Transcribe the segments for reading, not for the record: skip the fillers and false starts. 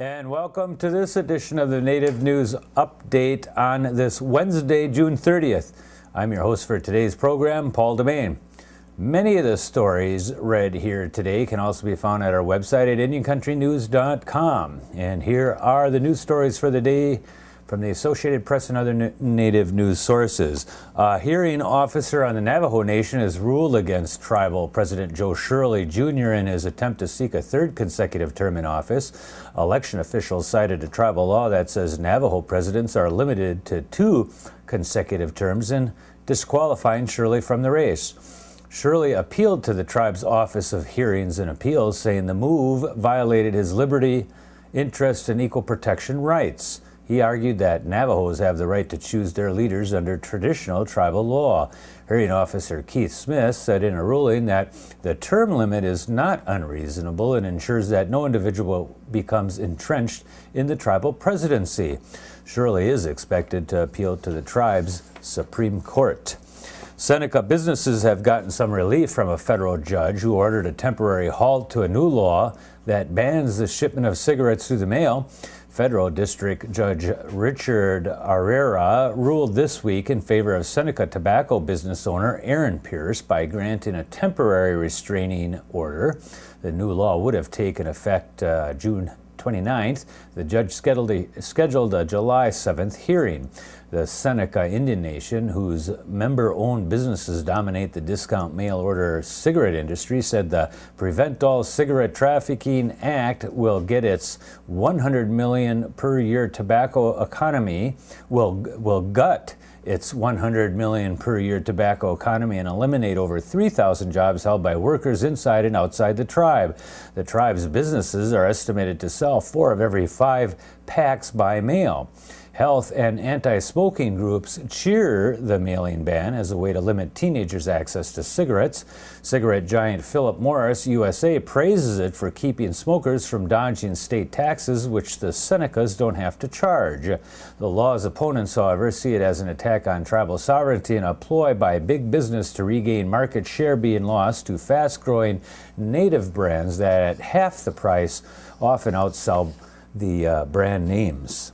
And welcome to this edition of the Native News Update on this Wednesday, June 30th. I'm your host for today's program, Paul DeMain. Many of the stories read here today can also be found at our website at IndianCountryNews.com. And here are the news stories for the day from the Associated Press and other Native news sources. A hearing officer on the Navajo Nation has ruled against tribal President Joe Shirley Jr. in his attempt to seek a third consecutive term in office. Election officials cited a tribal law that says Navajo presidents are limited to 2 consecutive terms and disqualifying Shirley from the race. Shirley appealed to the tribe's Office of Hearings and Appeals, saying the move violated his liberty, interest, and equal protection rights. He argued that Navajos have the right to choose their leaders under traditional tribal law. Hearing officer Keith Smith said in a ruling that the term limit is not unreasonable and ensures that no individual becomes entrenched in the tribal presidency. Shirley is expected to appeal to the tribe's Supreme Court. Seneca businesses have gotten some relief from a federal judge who ordered a temporary halt to a new law that bans the shipment of cigarettes through the mail. Federal District Judge Richard Arrera ruled this week in favor of Seneca tobacco business owner Aaron Pierce by granting a temporary restraining order. The new law would have taken effect June 29th. The judge scheduled a July 7th hearing. The Seneca Indian Nation, whose member-owned businesses dominate the discount mail-order cigarette industry, said the Prevent All Cigarette Trafficking Act will get its $100 million per year tobacco economy, will gut its $100 million per year tobacco economy and eliminate over 3,000 jobs held by workers inside and outside the tribe. The tribe's businesses are estimated to sell 4 of every 5 packs by mail. Health and anti-smoking groups cheer the mailing ban as a way to limit teenagers' access to cigarettes. Cigarette giant Philip Morris USA praises it for keeping smokers from dodging state taxes, which the Senecas don't have to charge. The law's opponents, however, see it as an attack on tribal sovereignty and a ploy by big business to regain market share being lost to fast-growing native brands that at half the price often outsell the brand names.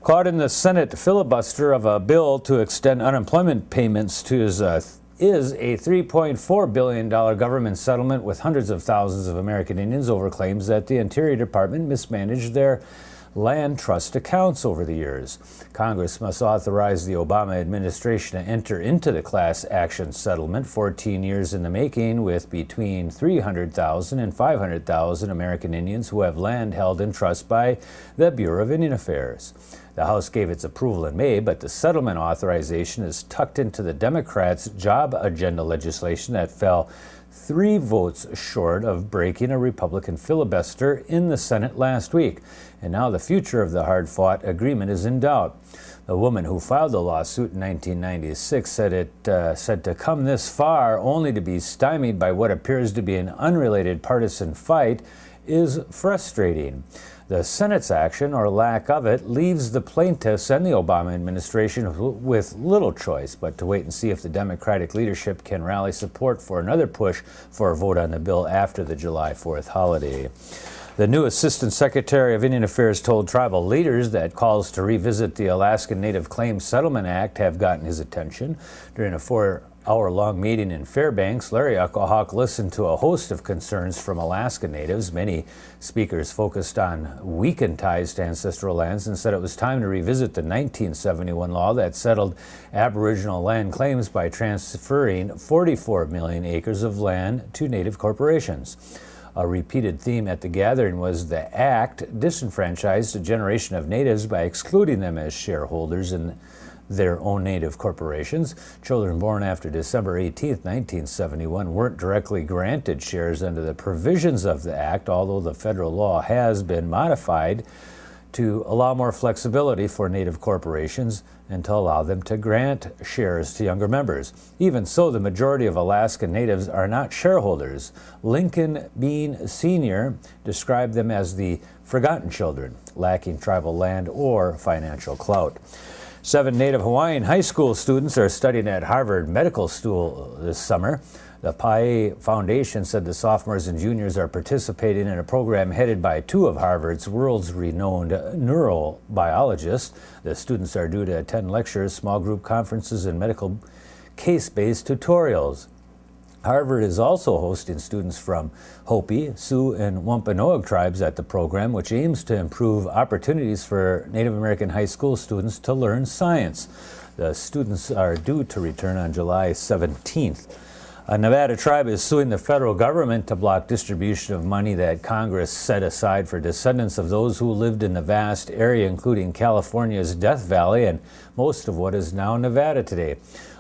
Caught in the Senate filibuster of a bill to extend unemployment payments to is a $3.4 billion government settlement with hundreds of thousands of American Indians over claims that the Interior Department mismanaged their land trust accounts over the years. Congress must authorize the Obama administration to enter into the class action settlement, 14 years in the making, with between 300,000 and 500,000 American Indians who have land held in trust by the Bureau of Indian Affairs. The House gave its approval in May, but the settlement authorization is tucked into the Democrats' job agenda legislation that fell 3 votes short of breaking a Republican filibuster in the Senate last week. And now the future of the hard-fought agreement is in doubt. The woman who filed the lawsuit in 1996 said to come this far only to be stymied by what appears to be an unrelated partisan fight is frustrating. The Senate's action, or lack of it, leaves the plaintiffs and the Obama administration with little choice but to wait and see if the Democratic leadership can rally support for another push for a vote on the bill after the July 4th holiday. The new Assistant Secretary of Indian Affairs told tribal leaders that calls to revisit the Alaskan Native Claims Settlement Act have gotten his attention. During a 4-hour-long meeting in Fairbanks, Larry Ucklehawk listened to a host of concerns from Alaska Natives. Many speakers focused on weakened ties to ancestral lands and said it was time to revisit the 1971 law that settled Aboriginal land claims by transferring 44 million acres of land to Native corporations. A repeated theme at the gathering was the act disenfranchised a generation of Natives by excluding them as shareholders in their own Native corporations. Children born after December 18, 1971 weren't directly granted shares under the provisions of the act, although the federal law has been modified to allow more flexibility for Native corporations and to allow them to grant shares to younger members. Even so, the majority of Alaskan Natives are not shareholders. Lincoln Bean Sr. described them as the forgotten children, lacking tribal land or financial clout. 7 Native Hawaiian high school students are studying at Harvard Medical School this summer. The PAE Foundation said the sophomores and juniors are participating in a program headed by two of Harvard's world's renowned neurobiologists. The students are due to attend lectures, small group conferences, and medical case-based tutorials. Harvard is also hosting students from Hopi, Sioux, and Wampanoag tribes at the program, which aims to improve opportunities for Native American high school students to learn science. The students are due to return on July 17th. A Nevada tribe is suing the federal government to block distribution of money that Congress set aside for descendants of those who lived in the vast area, including California's Death Valley and most of what is now Nevada today.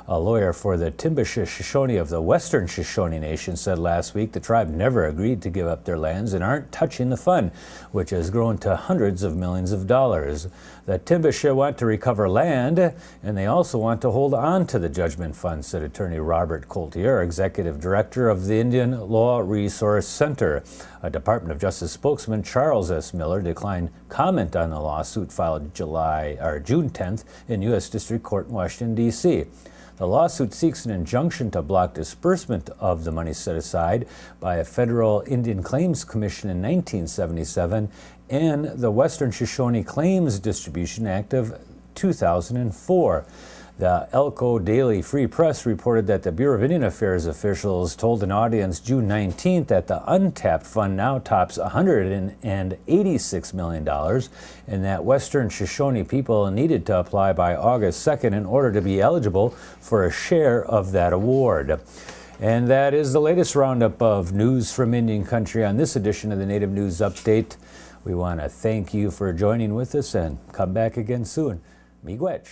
A lawyer for the Timbisha Shoshone of the Western Shoshone Nation said last week the tribe never agreed to give up their lands and aren't touching the fund, which has grown to hundreds of millions of dollars. The Timbisha want to recover land, and they also want to hold on to the judgment fund, said attorney Robert Courte, executive director of the Indian Law Resource Center. A Department of Justice spokesman, Charles S. Miller, declined comment on the lawsuit filed June 10th in U.S. District Court in Washington, D.C. The lawsuit seeks an injunction to block disbursement of the money set aside by a federal Indian Claims Commission in 1977 and the Western Shoshone Claims Distribution Act of 2004. The Elko Daily Free Press reported that the Bureau of Indian Affairs officials told an audience June 19th that the untapped fund now tops $186 million and that Western Shoshone people needed to apply by August 2nd in order to be eligible for a share of that award. And that is the latest roundup of news from Indian Country on this edition of the Native News Update. We want to thank you for joining with us and come back again soon. Miigwech.